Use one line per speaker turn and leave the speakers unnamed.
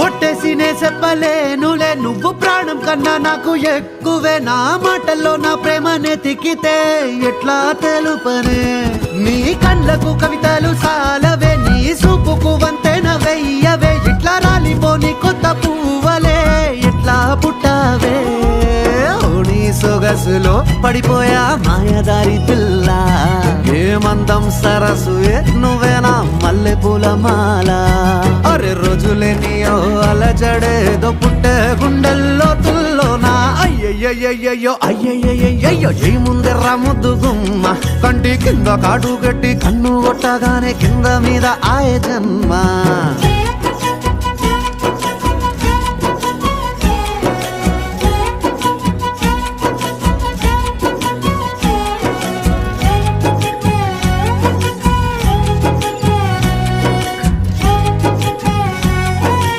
ఒట్టేసినే చెప్పలేనులే నువ్వు ప్రాణం కన్నా నాకు ఎక్కువే నా మాటల్లో నా ప్రేమనే తిక్కితే ఎట్లా తెలుపనే నీ కళ్ళకు కవితలు సాలవే నీ సూపుకు వంతెన వెయ్యవే ఇట్లా రాలిపోని కొత్త పువ్వలే ఎట్లా పుట్టావే నీ సొగసులో పడిపోయా మాయదారి పిల్ల ఏమందం సరసుయే నువ్వేనా మల్లె పూల మాల అరే రోజులేనియో అలజడేదో పుట్టే గుండెల్లో తుల్లోనా అయ్యయ్యయ్యయ్యో అయ్యయ్యయ్యయ్యో ఈ ముందెర్ర ముద్దు గుమ్మ కంటి కింద కాడు గట్టి కన్ను కొట్టగానే కింద మీద ఆయ జన్మ